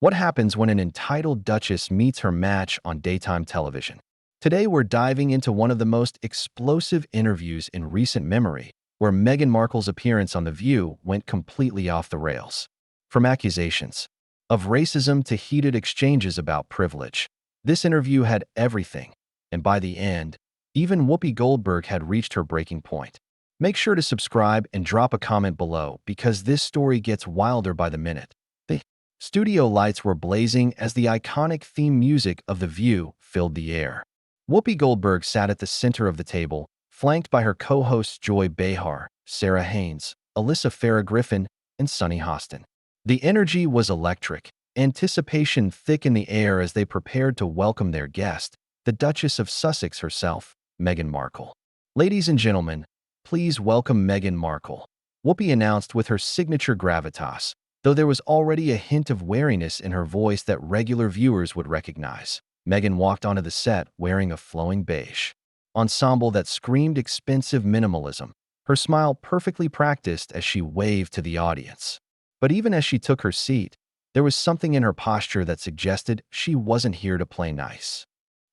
What happens when an entitled duchess meets her match on daytime television? Today, we're diving into one of the most explosive interviews in recent memory, where Meghan Markle's appearance on The View went completely off the rails. From accusations of racism to heated exchanges about privilege, this interview had everything, and by the end, even Whoopi Goldberg had reached her breaking point. Make sure to subscribe and drop a comment below because this story gets wilder by the minute. The studio lights were blazing as the iconic theme music of The View filled the air. Whoopi Goldberg sat at the center of the table, flanked by her co-hosts Joy Behar, Sarah Haynes, Alyssa Farah Griffin, and Sunny Hostin. The energy was electric, anticipation thick in the air as they prepared to welcome their guest, the Duchess of Sussex herself, Meghan Markle. "Ladies and gentlemen, please welcome Meghan Markle," Whoopi announced with her signature gravitas, though there was already a hint of wariness in her voice that regular viewers would recognize. Meghan walked onto the set wearing a flowing beige ensemble that screamed expensive minimalism, her smile perfectly practiced as she waved to the audience. But even as she took her seat, there was something in her posture that suggested she wasn't here to play nice.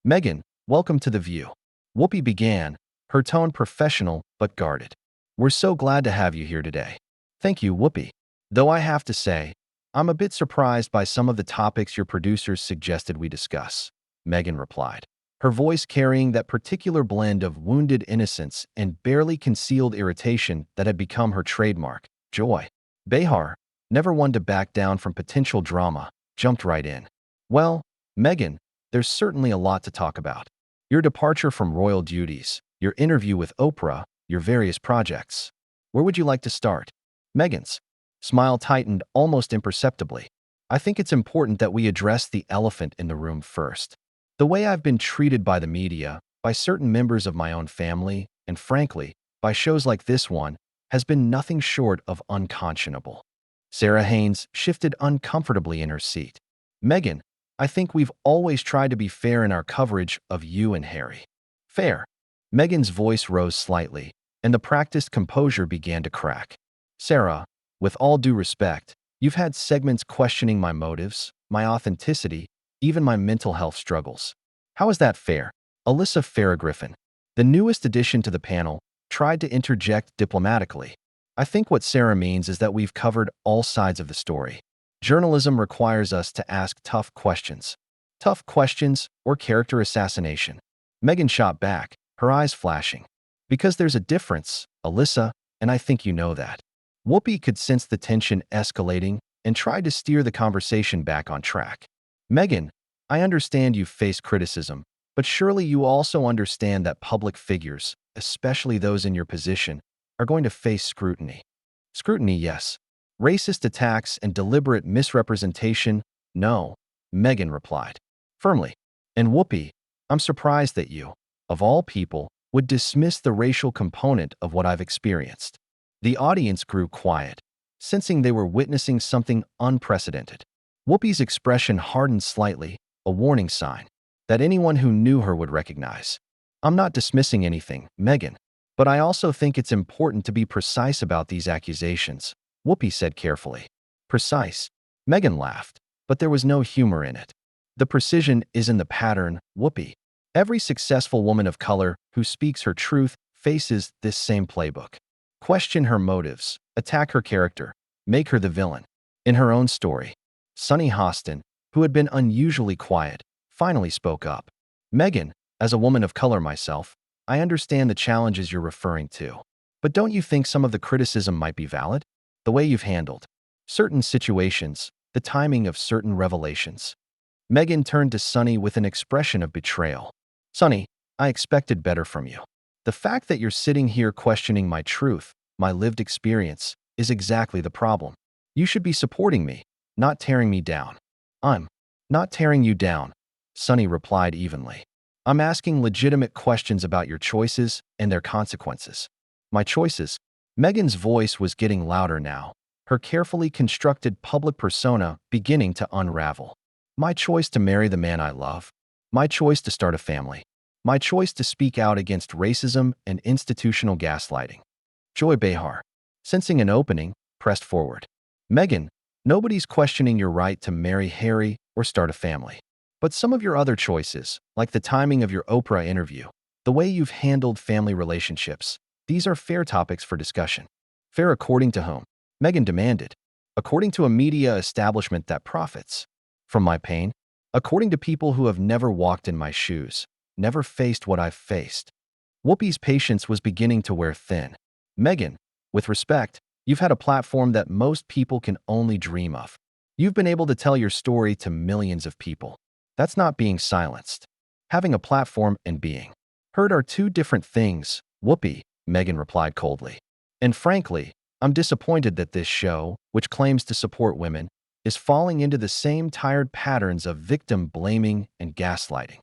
"Meghan, welcome to The View," Whoopi began, her tone professional but guarded. "We're so glad to have you here today." "Thank you, Whoopi. Though I have to say, I'm a bit surprised by some of the topics your producers suggested we discuss," Meghan replied, her voice carrying that particular blend of wounded innocence and barely concealed irritation that had become her trademark. Joy Behar, never one to back down from potential drama, jumped right in. "Well, Meghan, there's certainly a lot to talk about. Your departure from royal duties, your interview with Oprah, your various projects. Where would you like to start?" Meghan's smile tightened almost imperceptibly. "I think it's important that we address the elephant in the room first. The way I've been treated by the media, by certain members of my own family, and frankly, by shows like this one, has been nothing short of unconscionable." Sarah Haynes shifted uncomfortably in her seat. "Meghan, I think we've always tried to be fair in our coverage of you and Harry." "Fair?" Meghan's voice rose slightly, and the practiced composure began to crack. "Sarah, with all due respect, you've had segments questioning my motives, my authenticity, even my mental health struggles. How is that fair?" Alyssa Farah Griffin, the newest addition to the panel, tried to interject diplomatically. "I think what Sarah means is that we've covered all sides of the story. Journalism requires us to ask tough questions. Tough questions or character assassination." Meghan shot back, her eyes flashing. "Because there's a difference, Alyssa, and I think you know that." Whoopi could sense the tension escalating and tried to steer the conversation back on track. "Meghan, I understand you've faced criticism, but surely you also understand that public figures, especially those in your position, are going to face scrutiny." "Scrutiny, yes. Racist attacks and deliberate misrepresentation, no," Meghan replied firmly. "And Whoopi, I'm surprised that you, of all people, would dismiss the racial component of what I've experienced." The audience grew quiet, sensing they were witnessing something unprecedented. Whoopi's expression hardened slightly, a warning sign that anyone who knew her would recognize. "I'm not dismissing anything, Meghan, but I also think it's important to be precise about these accusations," Whoopi said carefully. "Precise?" Meghan laughed, but there was no humor in it. "The precision is in the pattern, Whoopi. Every successful woman of color who speaks her truth faces this same playbook. Question her motives, attack her character, make her the villain." In her own story, Sunny Hostin, who had been unusually quiet, finally spoke up. "Meghan, as a woman of color myself, I understand the challenges you're referring to. But don't you think some of the criticism might be valid? The way you've handled certain situations, the timing of certain revelations." Meghan turned to Sunny with an expression of betrayal. "Sunny, I expected better from you. The fact that you're sitting here questioning my truth, my lived experience, is exactly the problem. You should be supporting me, not tearing me down." "I'm not tearing you down," Sunny replied evenly. "I'm asking legitimate questions about your choices and their consequences." "My choices?" Meghan's voice was getting louder now, her carefully constructed public persona beginning to unravel. "My choice to marry the man I love. My choice to start a family. My choice to speak out against racism and institutional gaslighting." Joy Behar, sensing an opening, pressed forward. "Meghan, Nobody's questioning your right to marry Harry or start a family. But some of your other choices, like the timing of your Oprah interview, the way you've handled family relationships, these are fair topics for discussion. Fair according to whom? Meghan demanded. According to a media establishment that profits from my pain? According to people who have never walked in my shoes, never faced what I've faced. Whoopi's patience was beginning to wear thin. Meghan, with respect, you've had a platform that most people can only dream of. You've been able to tell your story to millions of people. That's not being silenced. Having a platform and being heard are two different things, Whoopi, Meghan replied coldly. And frankly, I'm disappointed that this show, which claims to support women, is falling into the same tired patterns of victim blaming and gaslighting.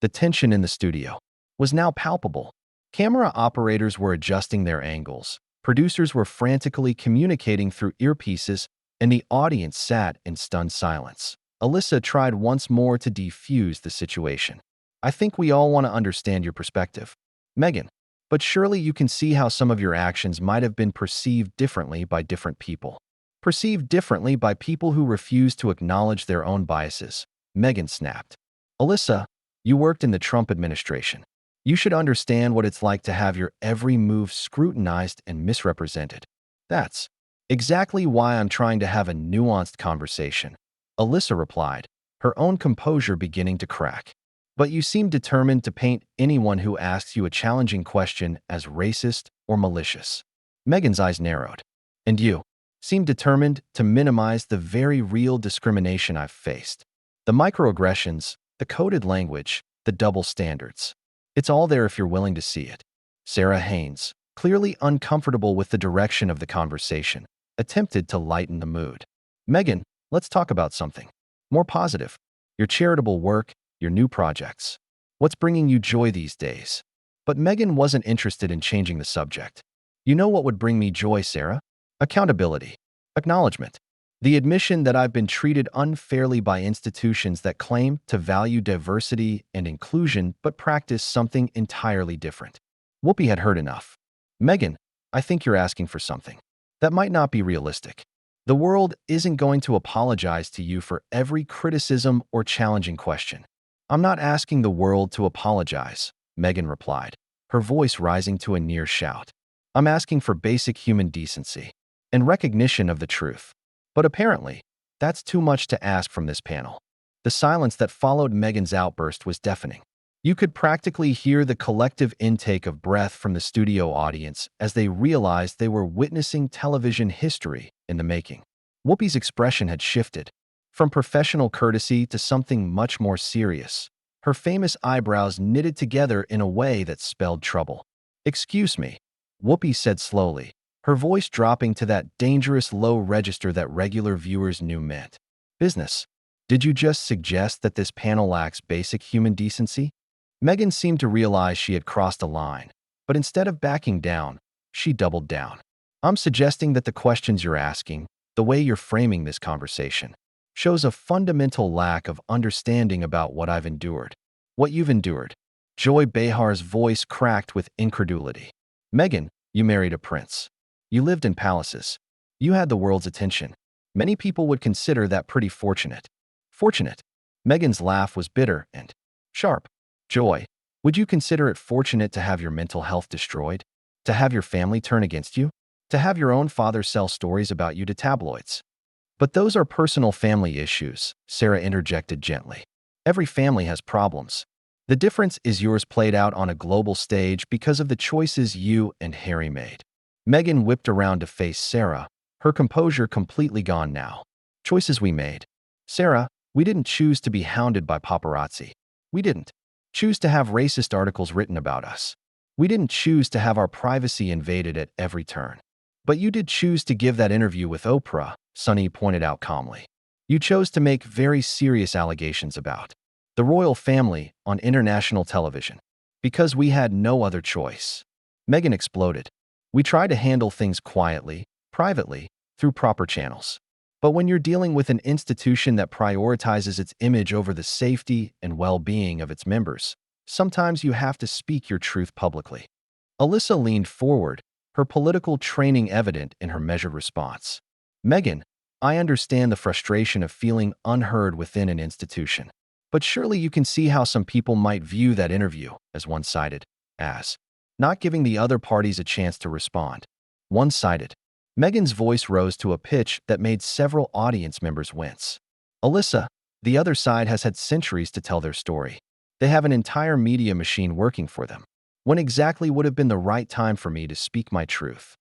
The tension in the studio was now palpable. Camera operators were adjusting their angles, producers were frantically communicating through earpieces, and the audience sat in stunned silence. Alyssa tried once more to defuse the situation. I think we all want to understand your perspective, Meghan, but surely you can see how some of your actions might have been perceived differently by different people. Perceived differently by people who refuse to acknowledge their own biases, Meghan snapped. Alyssa, you worked in the Trump administration. You should understand what it's like to have your every move scrutinized and misrepresented. That's exactly why I'm trying to have a nuanced conversation, Alyssa replied, her own composure beginning to crack. But you seem determined to paint anyone who asks you a challenging question as racist or malicious. Meghan's eyes narrowed. And you seem determined to minimize the very real discrimination I've faced. The microaggressions, the coded language, the double standards. It's all there if you're willing to see it. Sarah Haynes, clearly uncomfortable with the direction of the conversation, attempted to lighten the mood. Meghan, let's talk about something more positive. Your charitable work, your new projects. What's bringing you joy these days? But Meghan wasn't interested in changing the subject. You know what would bring me joy, Sarah? Accountability. Acknowledgement. The admission that I've been treated unfairly by institutions that claim to value diversity and inclusion but practice something entirely different. Whoopi had heard enough. Meghan, I think you're asking for something that might not be realistic. The world isn't going to apologize to you for every criticism or challenging question. I'm not asking the world to apologize, Meghan replied, her voice rising to a near shout. I'm asking for basic human decency and recognition of the truth. But apparently, that's too much to ask from this panel. The silence that followed Meghan's outburst was deafening. You could practically hear the collective intake of breath from the studio audience as they realized they were witnessing television history in the making. Whoopi's expression had shifted from professional courtesy to something much more serious. Her famous eyebrows knitted together in a way that spelled trouble. Excuse me, Whoopi said slowly, her voice dropping to that dangerous low register that regular viewers knew meant business. Did you just suggest that this panel lacks basic human decency? Meghan seemed to realize she had crossed a line, but instead of backing down, she doubled down. I'm suggesting that the questions you're asking, the way you're framing this conversation, shows a fundamental lack of understanding about what I've endured. What you've endured. Joy Behar's voice cracked with incredulity. Meghan, you married a prince. You lived in palaces. You had the world's attention. Many people would consider that pretty fortunate. Fortunate. Meghan's laugh was bitter and sharp. Joy, would you consider it fortunate to have your mental health destroyed? To have your family turn against you? To have your own father sell stories about you to tabloids? But those are personal family issues, Sarah interjected gently. Every family has problems. The difference is yours played out on a global stage because of the choices you and Harry made. Meghan whipped around to face Sarah, her composure completely gone now. Choices we made. Sarah, we didn't choose to be hounded by paparazzi. We didn't choose to have racist articles written about us. We didn't choose to have our privacy invaded at every turn. But you did choose to give that interview with Oprah, Sunny pointed out calmly. You chose to make very serious allegations about the royal family on international television. Because we had no other choice. Meghan exploded. We try to handle things quietly, privately, through proper channels. But when you're dealing with an institution that prioritizes its image over the safety and well-being of its members, sometimes you have to speak your truth publicly. Alyssa leaned forward, her political training evident in her measured response. Meghan, I understand the frustration of feeling unheard within an institution. But surely you can see how some people might view that interview as one-sided, as not giving the other parties a chance to respond. One-sided. Meghan's voice rose to a pitch that made several audience members wince. Alyssa, the other side has had centuries to tell their story. They have an entire media machine working for them. When exactly would have been the right time for me to speak my truth?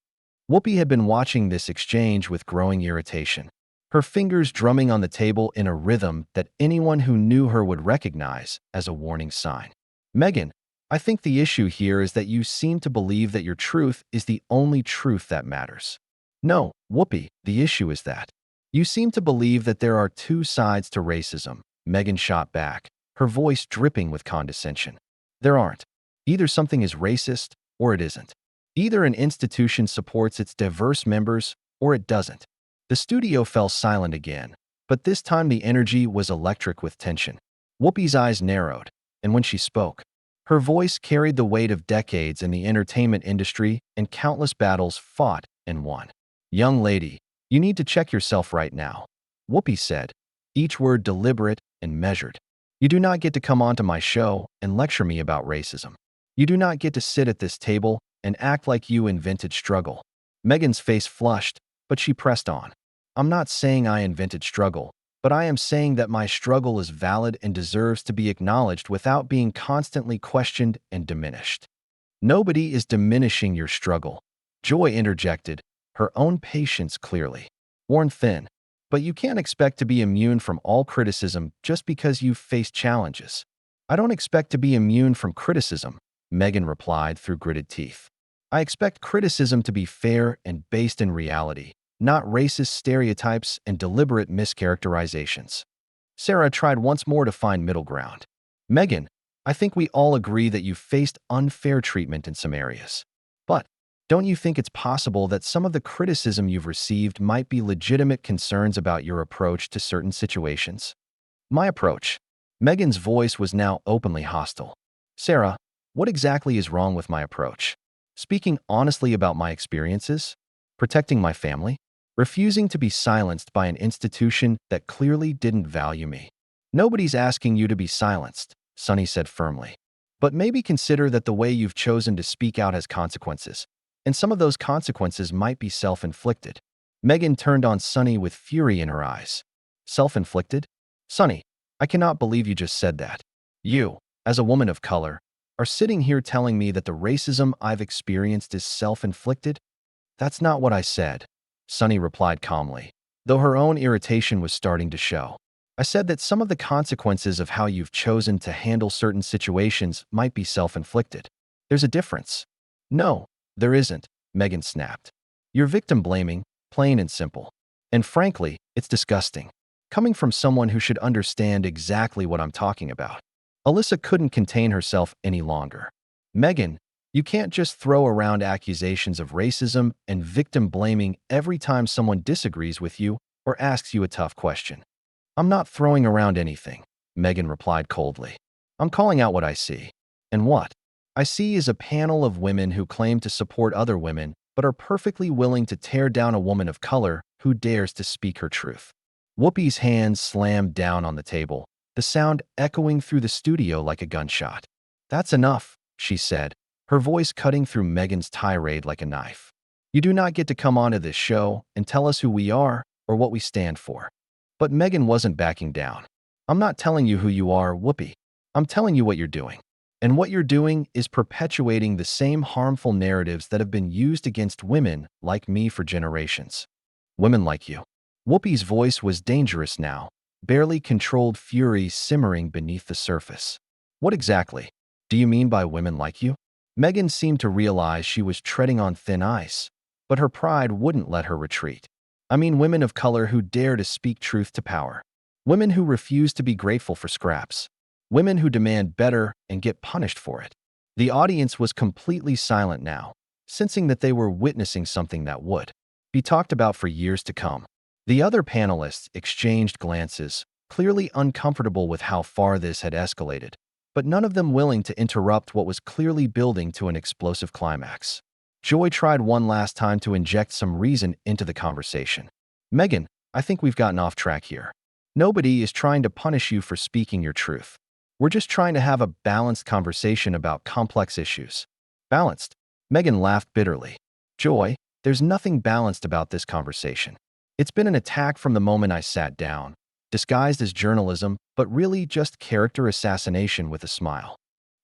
Whoopi had been watching this exchange with growing irritation, her fingers drumming on the table in a rhythm that anyone who knew her would recognize as a warning sign. Meghan, I think the issue here is that you seem to believe that your truth is the only truth that matters. No, Whoopi, the issue is that you seem to believe that there are two sides to racism. Meghan shot back, her voice dripping with condescension. There aren't. Either something is racist or it isn't. Either an institution supports its diverse members or it doesn't. The studio fell silent again, but this time the energy was electric with tension. Whoopi's eyes narrowed, and when she spoke, her voice carried the weight of decades in the entertainment industry and countless battles fought and won. Young lady, you need to check yourself right now, Whoopi said, each word deliberate and measured. You do not get to come onto my show and lecture me about racism. You do not get to sit at this table and act like you invented struggle. Meghan's face flushed, but she pressed on. I'm not saying I invented struggle, but I am saying that my struggle is valid and deserves to be acknowledged without being constantly questioned and diminished. Nobody is diminishing your struggle, Joy interjected, her own patience clearly worn thin. But you can't expect to be immune from all criticism just because you've faced challenges. I don't expect to be immune from criticism, Meghan replied through gritted teeth. I expect criticism to be fair and based in reality, not racist stereotypes and deliberate mischaracterizations. Sarah tried once more to find middle ground. Meghan, I think we all agree that you've faced unfair treatment in some areas. But don't you think it's possible that some of the criticism you've received might be legitimate concerns about your approach to certain situations? My approach. Meghan's voice was now openly hostile. Sarah, what exactly is wrong with my approach? Speaking honestly about my experiences? Protecting my family? Refusing to be silenced by an institution that clearly didn't value me? Nobody's asking you to be silenced, Sunny said firmly. But maybe consider that the way you've chosen to speak out has consequences, and some of those consequences might be self-inflicted. Meghan turned on Sunny with fury in her eyes. Self-inflicted? Sunny, I cannot believe you just said that. You, as a woman of color, are sitting here telling me that the racism I've experienced is self-inflicted? That's not what I said, Sunny replied calmly, though her own irritation was starting to show. I said that some of the consequences of how you've chosen to handle certain situations might be self-inflicted. There's a difference. No, there isn't, Meghan snapped. You're victim-blaming, plain and simple. And frankly, it's disgusting. Coming from someone who should understand exactly what I'm talking about. Alyssa couldn't contain herself any longer. Meghan, you can't just throw around accusations of racism and victim-blaming every time someone disagrees with you or asks you a tough question. I'm not throwing around anything, Meghan replied coldly. I'm calling out what I see. And what I see is a panel of women who claim to support other women but are perfectly willing to tear down a woman of color who dares to speak her truth. Whoopi's hands slammed down on the table, the sound echoing through the studio like a gunshot. That's enough, she said, her voice cutting through Meghan's tirade like a knife. You do not get to come onto this show and tell us who we are or what we stand for. But Meghan wasn't backing down. I'm not telling you who you are, Whoopi. I'm telling you what you're doing. And what you're doing is perpetuating the same harmful narratives that have been used against women like me for generations. Women like you. Whoopi's voice was dangerous now, barely controlled fury simmering beneath the surface. What exactly do you mean by women like you? Meghan seemed to realize she was treading on thin ice, but her pride wouldn't let her retreat. I mean women of color who dare to speak truth to power. Women who refuse to be grateful for scraps. Women who demand better and get punished for it. The audience was completely silent now, sensing that they were witnessing something that would be talked about for years to come. The other panelists exchanged glances, clearly uncomfortable with how far this had escalated, but none of them willing to interrupt what was clearly building to an explosive climax. Joy tried one last time to inject some reason into the conversation. Meghan, I think we've gotten off track here. Nobody is trying to punish you for speaking your truth. We're just trying to have a balanced conversation about complex issues. Balanced? Meghan laughed bitterly. Joy, there's nothing balanced about this conversation. It's been an attack from the moment I sat down, disguised as journalism, but really just character assassination with a smile.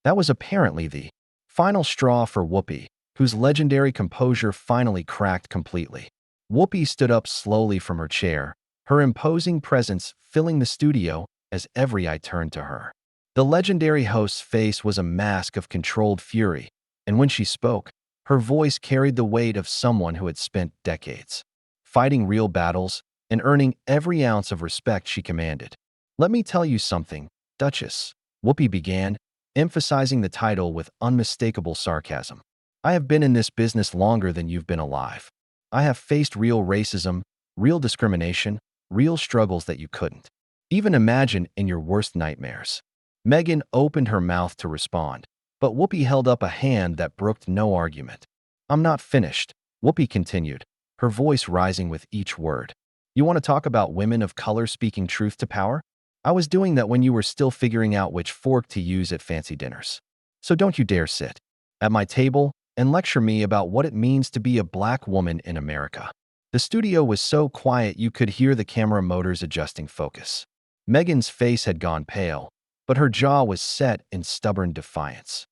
That was apparently the final straw for Whoopi, whose legendary composure finally cracked completely. Whoopi stood up slowly from her chair, her imposing presence filling the studio as every eye turned to her. The legendary host's face was a mask of controlled fury, and when she spoke, her voice carried the weight of someone who had spent decades fighting real battles and earning every ounce of respect she commanded. Let me tell you something, Duchess, Whoopi began, emphasizing the title with unmistakable sarcasm. I have been in this business longer than you've been alive. I have faced real racism, real discrimination, real struggles that you couldn't even imagine in your worst nightmares. Meghan opened her mouth to respond, but Whoopi held up a hand that brooked no argument. I'm not finished, Whoopi continued, her voice rising with each word. You want to talk about women of color speaking truth to power? I was doing that when you were still figuring out which fork to use at fancy dinners. So don't you dare sit at my table and lecture me about what it means to be a black woman in America. The studio was so quiet you could hear the camera motors adjusting focus. Meghan's face had gone pale, but her jaw was set in stubborn defiance.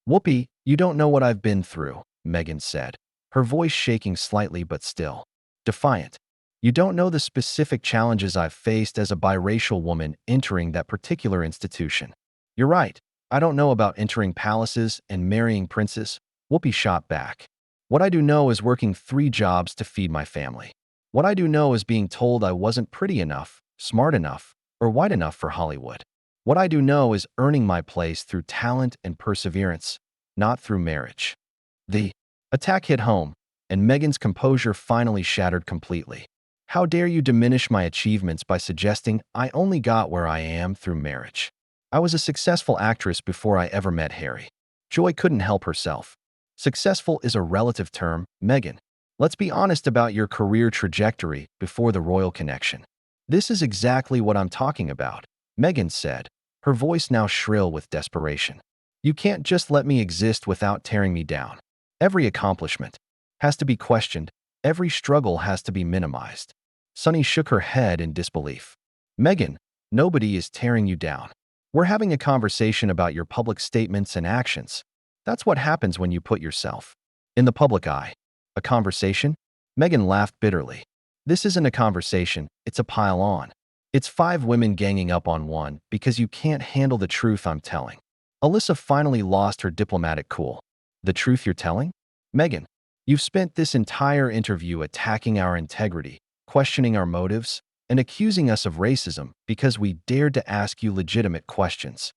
Whoopi, you don't know what I've been through, Meghan said, her voice shaking slightly but still defiant. You don't know the specific challenges I've faced as a biracial woman entering that particular institution. You're right, I don't know about entering palaces and marrying princes, Whoopi shot back. What I do know is working 3 jobs to feed my family. What I do know is being told I wasn't pretty enough, smart enough, or white enough for Hollywood. What I do know is earning my place through talent and perseverance, not through marriage. The attack hit home, and Meghan's composure finally shattered completely. How dare you diminish my achievements by suggesting I only got where I am through marriage? I was a successful actress before I ever met Harry. Joy couldn't help herself. Successful is a relative term, Meghan. Let's be honest about your career trajectory before the royal connection. This is exactly what I'm talking about, Meghan said, her voice now shrill with desperation. You can't just let me exist without tearing me down. Every accomplishment has to be questioned. Every struggle has to be minimized. Sunny shook her head in disbelief. Meghan, nobody is tearing you down. We're having a conversation about your public statements and actions. That's what happens when you put yourself in the public eye. A conversation? Meghan laughed bitterly. This isn't a conversation, it's a pile-on. It's 5 women ganging up on one because you can't handle the truth I'm telling. Alyssa finally lost her diplomatic cool. The truth you're telling? Meghan, you've spent this entire interview attacking our integrity, questioning our motives, and accusing us of racism because we dared to ask you legitimate questions.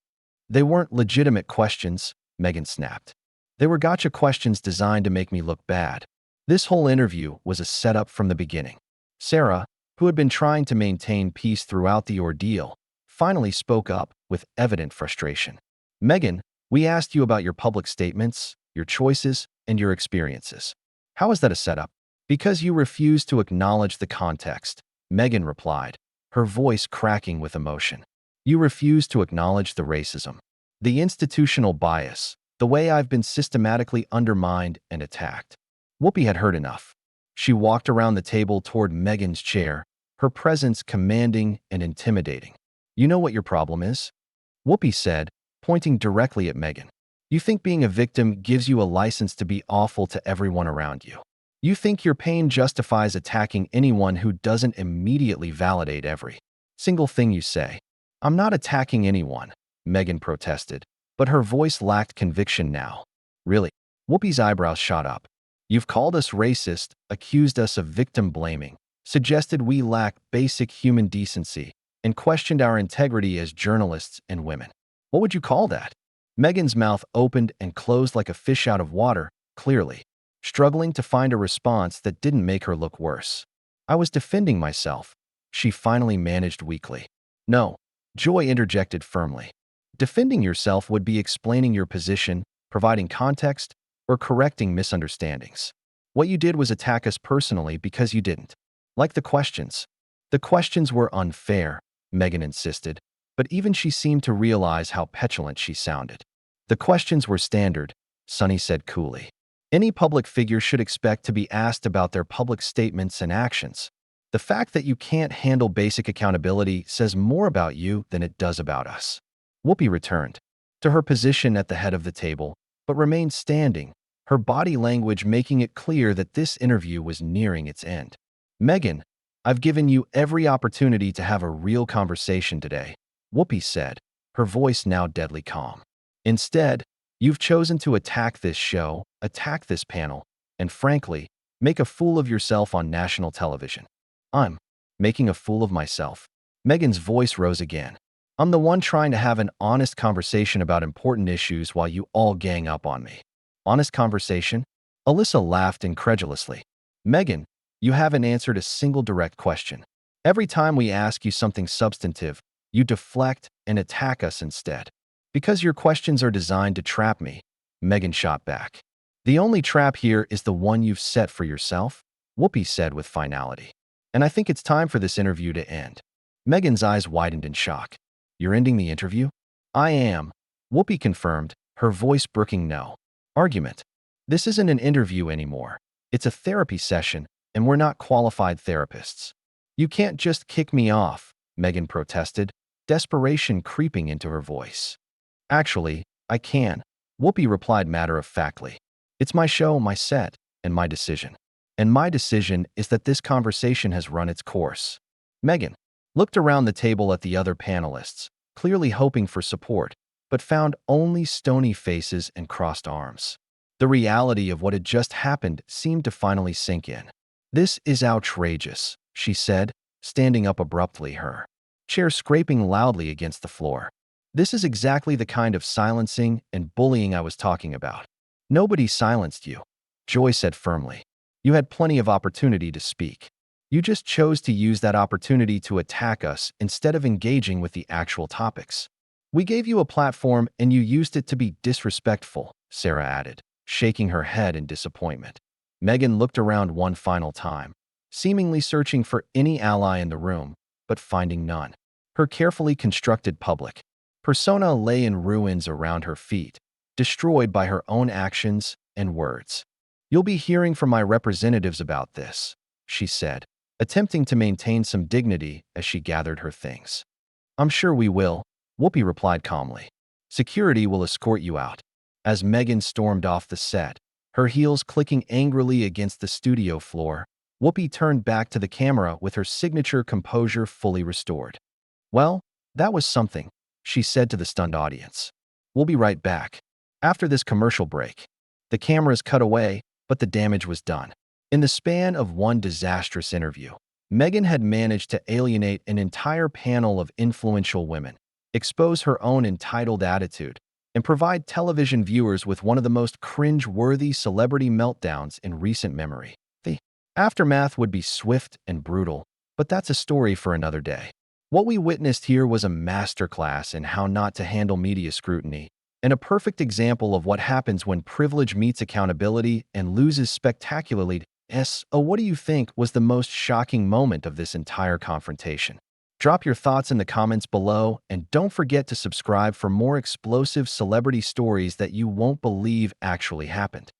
They weren't legitimate questions, Meghan snapped. They were gotcha questions designed to make me look bad. This whole interview was a setup from the beginning. Sarah, who had been trying to maintain peace throughout the ordeal, finally spoke up with evident frustration. Meghan, we asked you about your public statements, your choices, and your experiences. How is that a setup? Because you refused to acknowledge the context, Meghan replied, her voice cracking with emotion. You refuse to acknowledge the racism, the institutional bias, the way I've been systematically undermined and attacked. Whoopi had heard enough. She walked around the table toward Meghan's chair, her presence commanding and intimidating. You know what your problem is? Whoopi said, pointing directly at Meghan. You think being a victim gives you a license to be awful to everyone around you. You think your pain justifies attacking anyone who doesn't immediately validate every single thing you say. I'm not attacking anyone, Meghan protested, but her voice lacked conviction now. Really? Whoopi's eyebrows shot up. You've called us racist, accused us of victim blaming, suggested we lack basic human decency, and questioned our integrity as journalists and women. What would you call that? Meghan's mouth opened and closed like a fish out of water, clearly, struggling to find a response that didn't make her look worse. I was defending myself, she finally managed weakly. No, Joy interjected firmly. Defending yourself would be explaining your position, providing context, or correcting misunderstandings. What you did was attack us personally because you didn't like the questions. The questions were unfair, Meghan insisted, but even she seemed to realize how petulant she sounded. The questions were standard, Sunny said coolly. Any public figure should expect to be asked about their public statements and actions. The fact that you can't handle basic accountability says more about you than it does about us. Whoopi returned to her position at the head of the table, but remained standing, her body language making it clear that this interview was nearing its end. Meghan, I've given you every opportunity to have a real conversation today, Whoopi said, her voice now deadly calm. Instead, you've chosen to attack this show, attack this panel, and frankly, make a fool of yourself on national television. I'm making a fool of myself. Meghan's voice rose again. I'm the one trying to have an honest conversation about important issues while you all gang up on me. Honest conversation? Alyssa laughed incredulously. Meghan, you haven't answered a single direct question. Every time we ask you something substantive, you deflect and attack us instead. Because your questions are designed to trap me, Meghan shot back. The only trap here is the one you've set for yourself, Whoopi said with finality. And I think it's time for this interview to end. Meghan's eyes widened in shock. You're ending the interview? I am, Whoopi confirmed, her voice brooking no argument. This isn't an interview anymore. It's a therapy session, and we're not qualified therapists. You can't just kick me off, Meghan protested, desperation creeping into her voice. Actually, I can, Whoopi replied matter-of-factly. It's my show, my set, and my decision. And my decision is that this conversation has run its course. Meghan looked around the table at the other panelists, clearly hoping for support, but found only stony faces and crossed arms. The reality of what had just happened seemed to finally sink in. This is outrageous, she said, standing up abruptly, her chair scraping loudly against the floor. This is exactly the kind of silencing and bullying I was talking about. Nobody silenced you, Joy said firmly. You had plenty of opportunity to speak. You just chose to use that opportunity to attack us instead of engaging with the actual topics. We gave you a platform and you used it to be disrespectful, Sarah added, shaking her head in disappointment. Meghan looked around one final time, seemingly searching for any ally in the room, but finding none. Her carefully constructed public persona lay in ruins around her feet, destroyed by her own actions and words. You'll be hearing from my representatives about this, she said, attempting to maintain some dignity as she gathered her things. I'm sure we will, Whoopi replied calmly. Security will escort you out. As Meghan stormed off the set, her heels clicking angrily against the studio floor, Whoopi turned back to the camera with her signature composure fully restored. Well, that was something, she said to the stunned audience. We'll be right back. After this commercial break, the cameras cut away, but the damage was done. In the span of one disastrous interview, Meghan had managed to alienate an entire panel of influential women, expose her own entitled attitude, and provide television viewers with one of the most cringe-worthy celebrity meltdowns in recent memory. The aftermath would be swift and brutal, but that's a story for another day. What we witnessed here was a masterclass in how not to handle media scrutiny, and a perfect example of what happens when privilege meets accountability and loses spectacularly. What do you think was the most shocking moment of this entire confrontation? Drop your thoughts in the comments below, and don't forget to subscribe for more explosive celebrity stories that you won't believe actually happened.